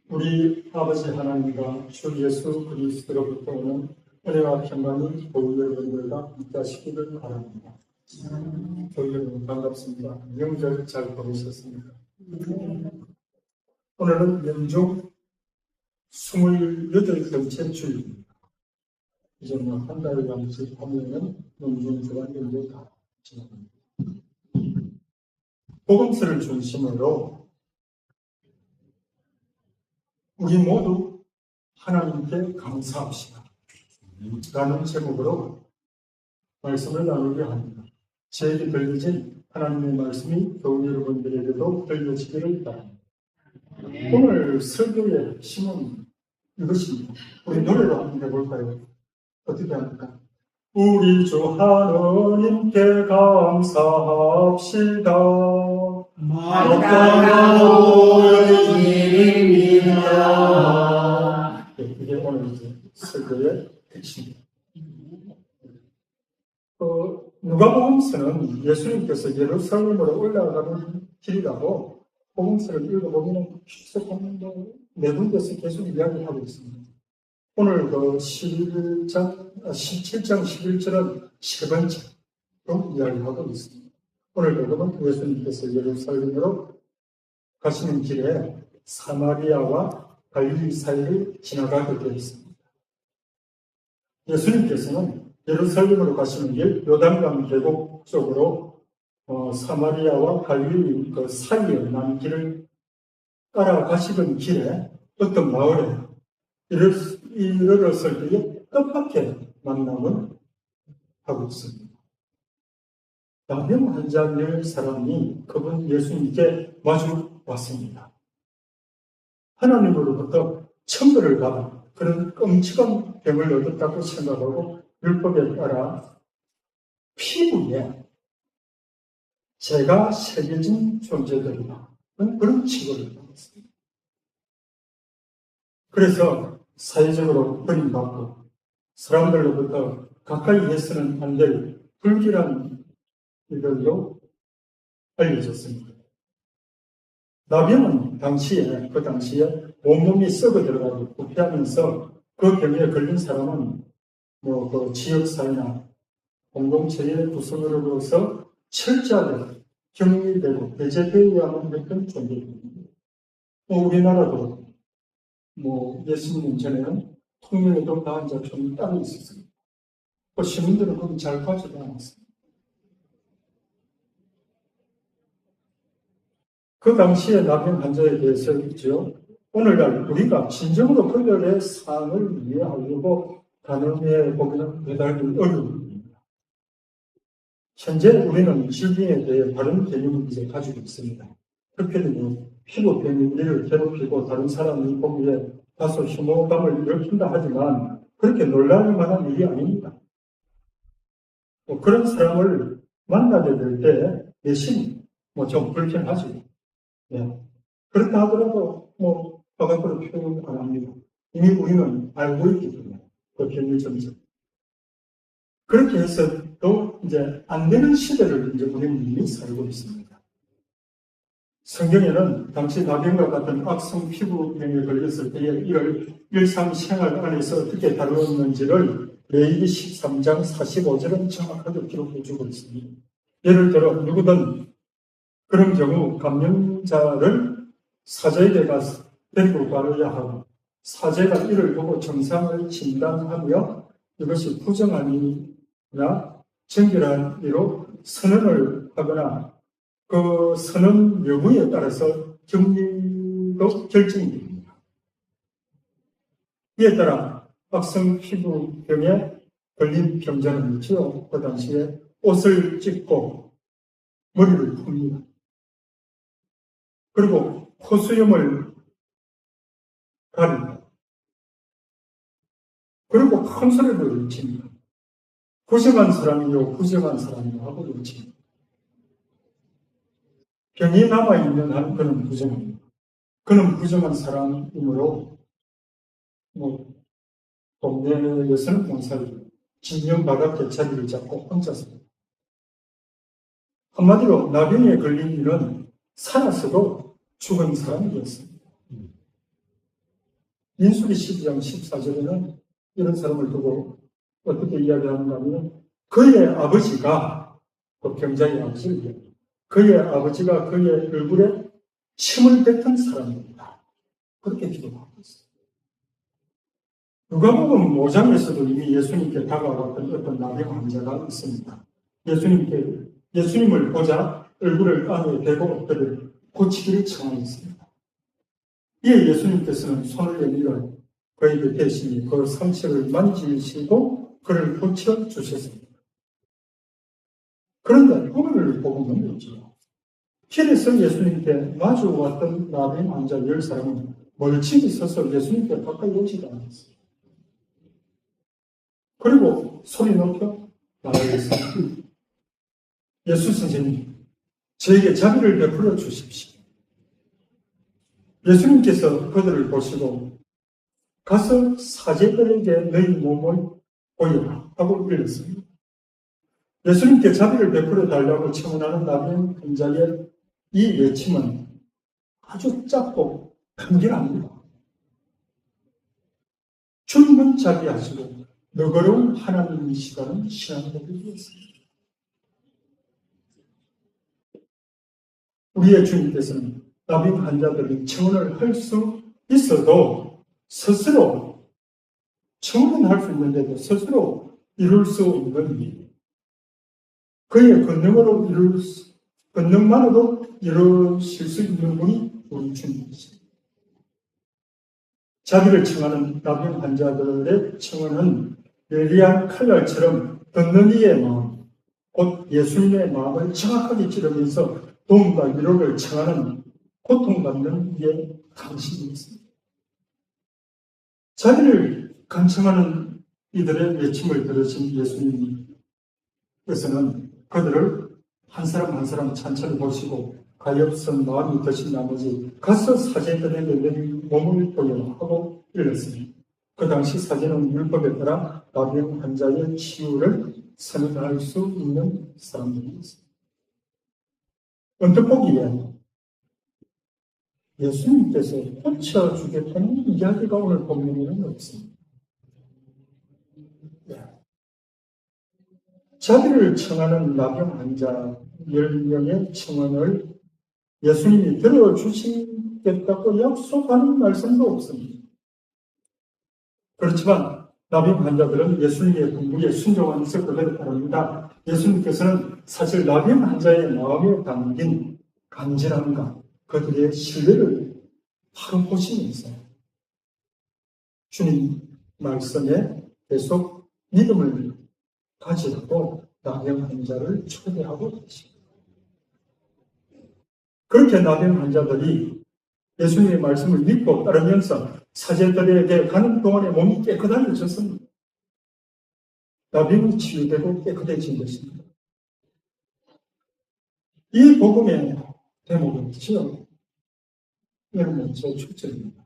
우리 아버지 하나님과 주 예수 그리스도로부터 오는 은혜와 평강이 교회 여러분들과 있다시기를 바랍니다. 교회 여러분 반갑습니다. 명절 잘 보내셨습니까? 오늘은 연중 28번째 주일입니다. 이제 한 달간씩 하면은 연중주간 연중 다 지납니다. 복음서를 중심으로 우리 모두 하나님께 감사합시다 라는 제목으로 말씀을 나누려 합니다. 저에게 들려진 하나님의 말씀이 교회 여러분들에게도 들려지기를 바랍니다. 오늘 설교의 힘은 이것입니다. 우리 노래로 한번 해볼까요? 어떻게 합니까? 우리 주 하나님께 감사합시다. 마땅한 일입니다. 이게 오늘 설교의 핵심입니다. 누가복음서는 예수님께서 예루살렘으로 올라가는 길이라고 복음서를 읽어보면 계속 네 군데서 계속 이야기하고 있습니다. 오늘 17장 11절은 세 번째로 이야기하고 있습니다. 오늘 그러면 예수님께서 예루살렘으로 가시는 길에 사마리아와 갈릴리 사이를 지나가게 되어 있습니다. 예수님께서는 예루살렘으로 가시는 길 요단강 계곡 쪽으로 사마리아와 갈릴리 그 사이에 난 길을 따라가시던 길에 어떤 마을에 이르렀을 때에 뜻밖의 만남을 하고 있습니다. 나병 환자의 사람이 그분 예수님께 마주 왔습니다. 하나님으로부터 천벌을 받아 그런 끔찍한 병을 얻었다고 생각하고 율법에 따라 피부에 죄가 새겨진 존재들이다. 그런 취급을 받았습니다. 그래서 사회적으로 버림받고 사람들로부터 가까이 해서는 안 될 불길한 일들로 알려졌습니다. 나병은 그 당시에 온몸이 썩어 들어가고 부패하면서 그 병에 걸린 사람은 그 지역사회나 공동체의 구성으로서 철저하게 격리되고 배제되어야만 했던 존재입니다. 우리나라도 몇십 년 전에는 통일에도 다 이제 좀 따로 있었습니다. 시민들은 그건 잘 가지도 않았습니다. 그 당시에 나병 환자에 대해서 있죠. 오늘날 우리가 진정으로 그들의 삶을 이해하려고 단어에 보면 매달리기 어려웁니다. 현재 우리는 질병에 대해 바른 개념을 이제 가지고 있습니다. 특별히 피부병이 우리를 괴롭히고 다른 사람이 보기에 다소 혐오감을 일으킨다 하지만 그렇게 놀랄 만한 일이 아닙니다. 그런 사람을 만나게 될 때 내심 좀 불편하죠. 네. 그렇다 하더라도 바깥으로 표현 안 합니다. 이미 우리는 알고 있기 때문에 그 병의 정석. 그렇게 해서 또 이제 안 되는 시대를 이제 우리는 이미 살고 있습니다. 성경에는 당시 나병과 같은 악성 피부병에 걸렸을 때에 이를 일상생활 안에서 어떻게 다루었는지를 레위기 13장 45절은 정확하게 기록해주고 있습니다. 예를 들어 누구든 그런 경우 감염자를 사제에게 가서 데리고 가려야 하고 사제가 이를 보고 증상을 진단하며 이것이 부정한이나 정결한 이로 선언을 하거나 그 선언 여부에 따라서 격리도 결정이 됩니다. 이에 따라 악성 피부병에 걸린 병자는 있죠. 그 당시에 옷을 찢고 머리를 풉니다. 그리고 코수염을 가립니다. 그리고 큰 소리를 외칩니다. 부정한 사람이요, 부정한 사람이요 하고 외칩니다. 병이 남아있는 한 그는 부정합니다. 그는 부정한 사람이므로 동네에서는 못 살고 진영 바닥에 자리를 잡고 혼자 삽니다. 한마디로 나병에 걸린 일은 살았어도 죽은 사람이었습니다. 민수기 12장 14절에는 이런 사람을 두고 어떻게 이야기하는가 하면 그의 아버지가, 그 병자의 아버지를, 그의 아버지가 그의 얼굴에 침을 뱉은 사람입니다. 그렇게 기도하고 있어요. 누가복음 5장에서도 이미 예수님께 다가왔던 어떤 나병 환자가 있습니다. 예수님을 보자 얼굴을 안에 대고 엎드려 고치기를 청하였습니다. 이에 예수님께서는 손을 내밀어 그에게 대신히 그 상처를 만지시고 그를 고쳐 주셨습니다. 그런데 오늘 복음은 뭐죠? 길에서 예수님께 마주 왔던 나병 환자 10사람은 멀찍이 서서 예수님께 가까이 오지도 않았어요. 그리고 소리 높여 말하였습니다. 예수 선생님, 저에게 자비를 베풀어 주십시오. 예수님께서 그들을 보시고 가서 사제들에게 너희 몸을 보여라 하고 일렀습니다. 예수님께 자비를 베풀어 달라고 청원하는 나병 환자의 이 외침은 아주 짧고 간결합니다. 충분 자비하시고 너그러운 하나님이시다는 신앙고백이 있습니다. 우리의 주님께서는 나병 환자들이 청원을 할 수 있어도 스스로 청원은 할 수 있는데도 스스로 이룰 수 없는 일, 그의 권능만으로 이루실 수 있는 분이 우리 주님이십니다. 자비를 청하는 나병 환자들의 청원은 예리한 칼날처럼 듣는 이의 마음, 곧 예수님의 마음을 정확하게 찌르면서 도움과 위로를 청하는 고통받는 이의 당신이 있습니다. 자비를 간청하는 이들의 외침을 들으신 예수님께서는 그들을 한 사람 한 사람 찬찬히 보시고 가엾은 마음이 드신 나머지 가서 사제들에게 너희 몸을 보여라 하고 일렀습니다. 그 당시 사제는 율법에 따라 나병 환자의 치유를 선언할 수 있는 사람들이었습니다. 언뜻 보기에 예수님께서 고쳐주겠다는 이야기가 오늘 본문에는 없습니다. 자비를 청하는 나병 환자 10명의 청원을 예수님이 들어주시겠다고 약속하는 말씀도 없습니다. 그렇지만 나병 환자들은 예수님의 분부에 순종하면서 그대로 따릅니다. 예수님께서는 사실 나병 환자의 마음에 담긴 간절함과 그들의 신뢰를 바로 보시면서 주님 말씀에 계속 믿음을 가지고 나병 환자를 초대하고 계십니다. 그렇게 나병 환자들이 예수님의 말씀을 믿고 따르면서 사제들에게 가는 동안에 몸이 깨끗해졌습니다. 나병이 치유되고 깨끗해진 것입니다. 이 복음의 대목은요, 여러분 제 출처입니다.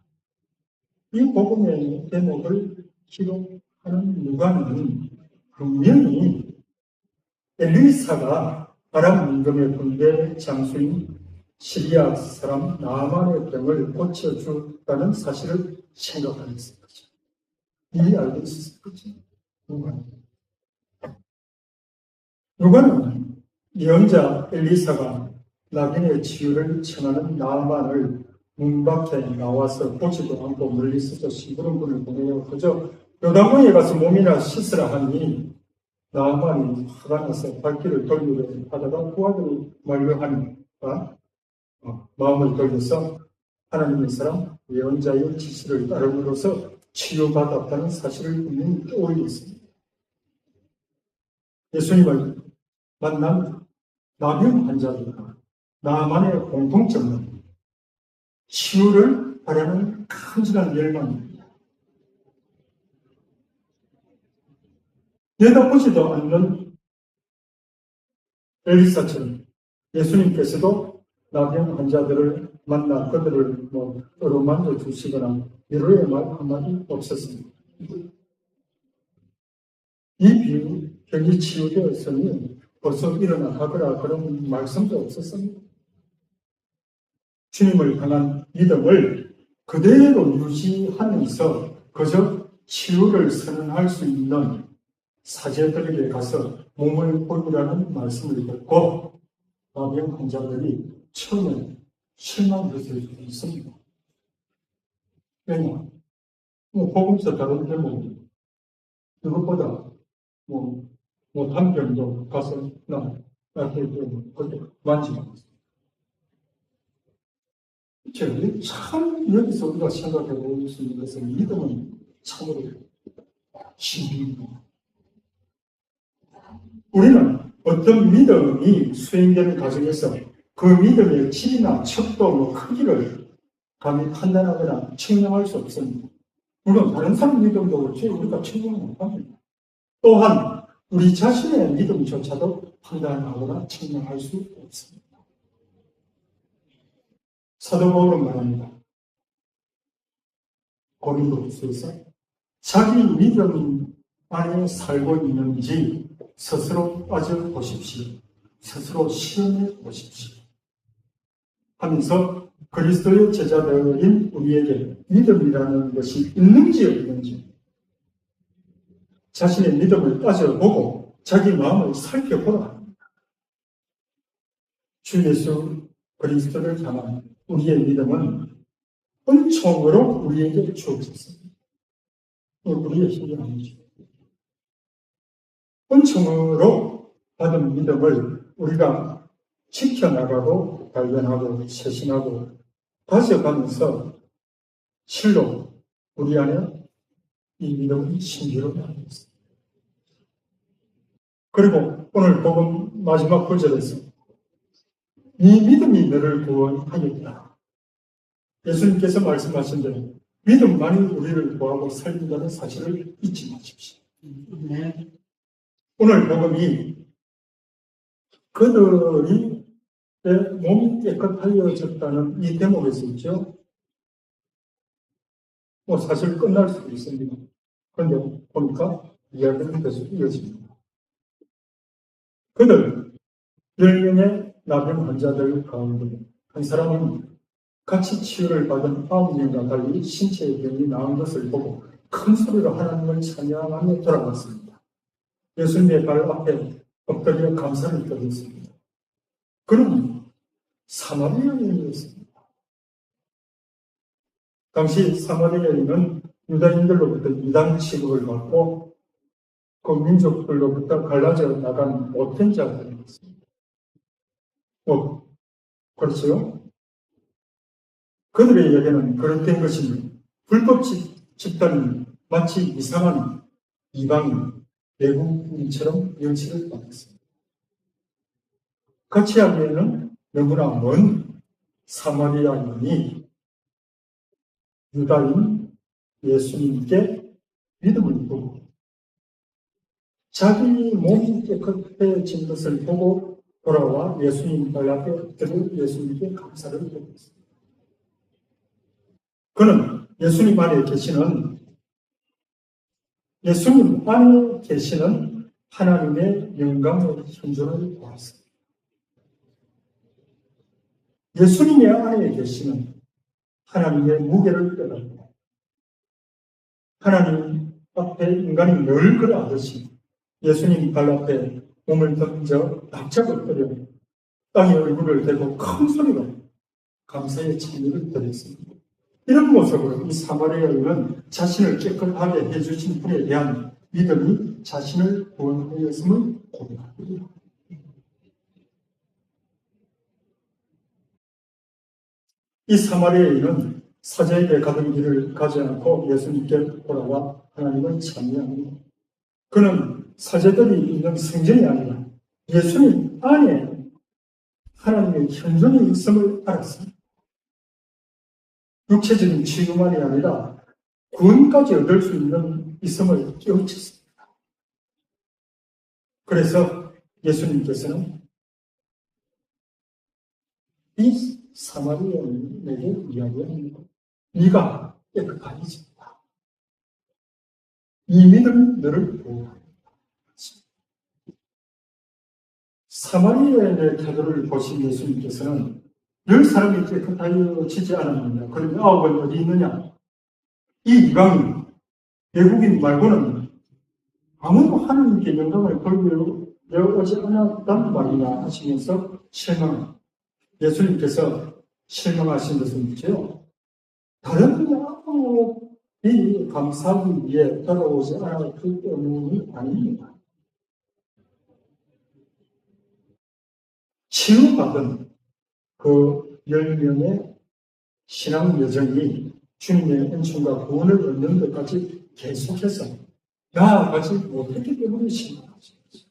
이 복음의 대목을 기록하는 누가는 분명히 엘리사가 아람 임금의 군대 장수인 시리아 사람 나아만의 병을 고쳐주었다는 사실을 생각하고 있을 거죠. 이미 알고 있었을 거죠. 누가는 예언자 엘리사가 나병의 치유를 청하는 나아만을 문 밖에 나와서 보지도 않고 멀리서도 시부름분을 보내어 그저 요단강에 가서 몸이나 씻으라 하니 나아만이 화가 나서 발길을 돌리려 하다가 구하기를 만류하니까 마음을 돌려서 하나님의 사람 예언자의 지시를 따름으로써 치유받았다는 사실을 분명히 떠올렸습니다. 예수님을 만난 나병 환자들과 나만의 공통점은 치유를 바라는 간절한 열망입니다. 내다보지도 않는 엘리사처럼 예수님께서도 나병 환자들을 만나 그들을 어루만져 주시거나 위로의 말 한마디 없었습니다. 이 병이 치유되었으니 벌써 일어나 가거라 그런 말씀도 없었습니다. 주님을 향한 믿음을 그대로 유지하면서 그저 치유를 선언할 수 있는 사제들에게 가서 몸을 보이라는 말씀을 듣고 나병 환자들이 처음에 실망했을 수 있습니다. 왜냐? 복음서 다른 대목이 이것보다 못한 병도 가서 나한테 그때 만지고 참 여기서 우리가 생각해 볼 수 있는 것은 믿음은 참으로 신비입니다. 우리는 어떤 믿음이 수행되는 과정에서 그 믿음의 질이나 척도 크기를 감히 판단하거나 측량할 수 없습니다. 물론 다른 사람 믿음도 그렇지 우리가 측량을 못합니다. 또한 우리 자신의 믿음조차도 판단하거나 측량할 수 없습니다. 사도 바울은 말합니다. 고린도후서에서 자기 믿음 안에 살고 있는지 스스로 따져보십시오. 스스로 시험해 보십시오. 하면서 그리스도의 제자들인 우리에게 믿음이라는 것이 있는지 없는지 자신의 믿음을 따져보고 자기 마음을 살펴보라 합니다. 주 예수 그리스도를 향한 우리의 믿음은 은총으로 우리에게 주어졌습니다. 우리의 힘이 아니죠. 은총으로 받은 믿음을 우리가 지켜나가고 발견하고 세신하고 다져가면서 실로 우리 안에 이 믿음이 신비로 나옵니다. 그리고 오늘 복음 마지막 구절에서 이 믿음이 너를 구원하였다. 예수님께서 말씀하신 대로 믿음만이 우리를 구하고 살린다는 사실을 잊지 마십시오. 오늘 복음이 그들이 몸이 깨끗하여졌다는 이 대목에서 있죠. 사실 끝날 수도 있습니다. 그런데 보니까 이야기는 계속 이어집니다. 그들 10명의 나병 환자들 가운데 한 사람은 같이 치유를 받은 9명과 달리 신체의 병이 나은 것을 보고 큰 소리로 하나님을 찬양하며 돌아갔습니다. 예수님의 발 앞에 엎드려 감사를 드렸습니다. 그는 사마리아인이었습니다. 당시 사마리아인은 유다인들로부터 이단 취급을 받고 그 민족들로부터 갈라져 나간 못된 자들이었습니다. 그렇죠? 그들에게는 그렇된 것이니 불법 집단이 마치 이상한 이방인, 외국인처럼 명시를 받았습니다. 같이 하기에는 너무나 먼 사마리아인이 유다인 예수님께 믿음을 두고 자기 몸이 깨끗해진 것을 보고 돌아와 예수님 발 앞에 엎드려 예수님께 감사를 드렸습니다. 그는 예수님 안에 계시는 하나님의 영광의 현존을 보았습니다. 예수님의 안에 계시는 하나님의 무게를 깨닫고 하나님 앞에 인간이 늘 그러하듯이 예수님 발 앞에 몸을 던져 납작을 엎드려 땅에 얼굴을 대고 큰 소리로 감사의 찬미를 드렸습니다. 이런 모습으로 이 사마리아인은 자신을 깨끗하게 해주신 분에 대한 믿음이 자신을 구원하였음을 고백합니다. 이 사마리아인은 사자에게 가던 길을 가지 않고 예수님께 돌아와 하나님을 찬미합니다. 그는 사제들이 있는 성전이 아니라 예수님 안에 하나님의 현존이 있음을 알았습니다. 육체적인 치유만이 아니라 구원까지 얻을 수 있음을 깨우쳤습니다. 그래서 예수님께서는 이 사마리아인에게 이야기합니다. 네가 깨끗하여진다. 이 믿음이 너를 보호합니다. 사마리아인의 태도를 보신 예수님께서는 10사람이 깨끗하여지지 않았느냐? 그러면 9은 어디 있느냐? 이 이방인, 외국인 말고는 아무도 하나님께 영광을 돌려오지 않았단 말이냐 하시면서 예수님께서 실망하신 것은 뭐죠? 다른 이 감사하기 위해 돌아오지 않았기 때문이 아닙니다. 치유받은 그 10명의 신앙 여정이 주님의 은총과 구원을 얻는 것까지 계속해서 나아가지 못했기 때문에 실망하신 거죠.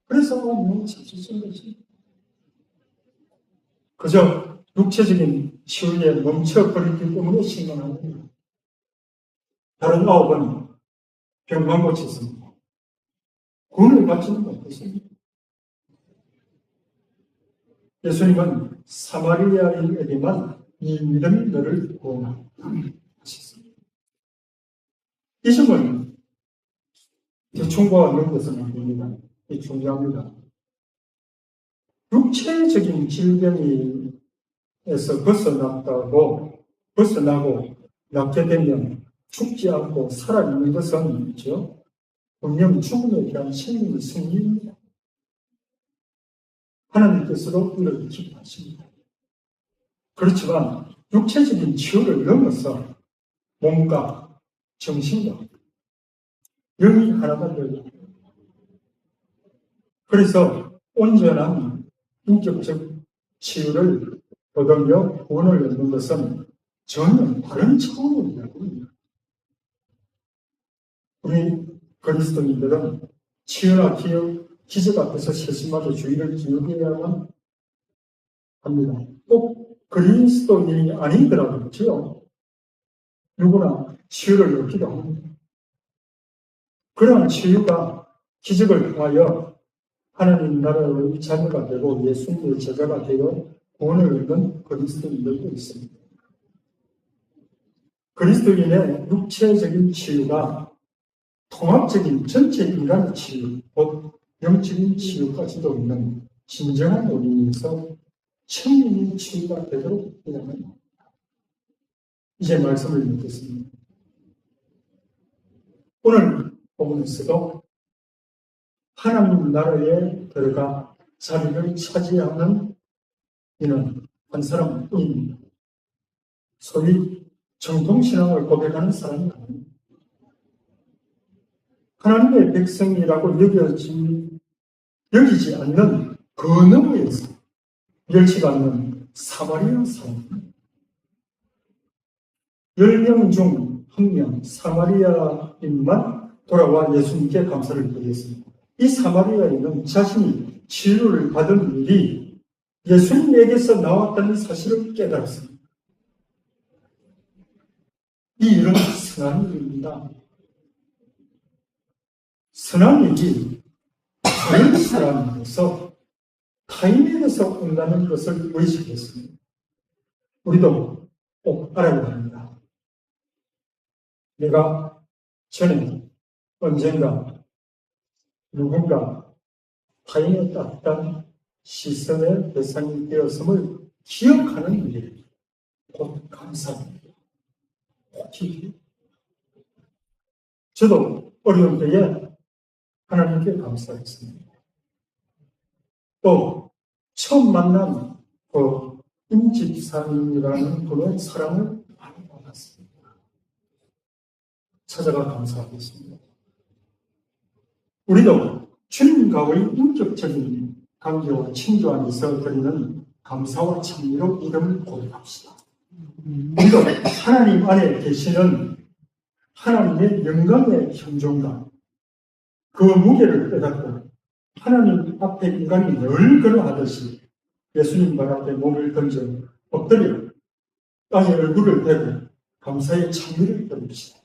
그래서 너무 자주신 거지. 그저 육체적인 치유에 멈춰버렸기 때문에 실망하는 거예요. 다른 9은 병만 고쳤습니다. 구원을 받지는 못했습니다. 예수님은 사마리아인에게만 이 믿음이 너를 구원하셨습니다. 이 점은 대충 보아놓은 것은 아닙니다. 이 중요합니다. 육체적인 질병에서 벗어나고 낫게 되면 죽지 않고 살아있는 것은 있죠. 분명 죽음에 대한 생명의 승리입니다. 하나님께서도 이를 기뻐하십니다. 그렇지만 육체적인 치유를 넘어서 몸과 정신과 영이 하나가 되고, 그래서 온전한 인격적 치유를 얻으며 구원을 얻는 것은 전혀 다른 차원의 이야기입니다. 우리 그리스도인들은 치유나 기적 앞에서 세심하게 주의를 기울여야만 합니다. 꼭 그리스도인이 아니더라도 그렇죠. 누구나 치유를 얻기도 합니다. 그러한 치유가 기적을 통하여 하나님 나라의 자녀가 되고 예수님의 제자가 되어 구원을 얻는 그리스도인들도 있습니다. 그리스도인의 육체적인 치유가 통합적인 전체 인간의 치유, 곧 영적인 치유까지도 있는 진정한 원인에서 천민의 치유가 되도록 해야만 합니다. 이제 말씀을 묻겠습니다. 오늘 본문에서도 하나님 나라에 들어가 자리를 차지하는 이는 한 사람뿐입니다. 소위 정통신앙을 고백하는 사람이 아닙니다. 하나님의 백성이라고 여기지 않는 그 너머에서 멸치가 않는 사마리아 사람. 10명 중 1명 사마리아인만 돌아와 예수님께 감사를 드렸습니다. 이 사마리아인은 자신이 치유를 받은 일이 예수님에게서 나왔다는 사실을 깨달았습니다. 이 일은 선한 일입니다. 선한 일이 다른 사람에게서 타인에게서 온다는 것을 의식했습니다. 우리도 꼭 알아야 합니다. 내가 전에 언젠가 누군가 타인의 따뜻한 시선의 대상이 되었음을 기억하는 일이 곧 감사합니다. 저도 어려운 때에 하나님께 감사했습니다. 또 처음 만난 그 임집사님이라는 분의 사랑을 많이 받았습니다. 찾아가 감사하겠습니다. 우리도 주님과의 인격적인 관계와 친교 안에서 드리는 감사와 찬미로 이름을 고백합시다. 우리도 하나님 안에 계시는 하나님의 영광의 형종과 그 무게를 깨닫고 하나님 앞에 인간이 늘 그러하듯이 예수님 발 앞에 몸을 던져 엎드려 땅에 얼굴을 대고 감사의 찬미를 드립시다.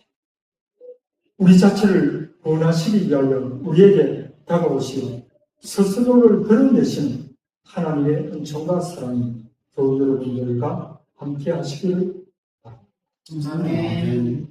우리 자체를 구원하시기 위하여 우리에게 다가오시고 스스로를 드러내시는 하나님의 은총과 사랑이 저 여러분들과 함께 하시기를 바랍니다. 아멘.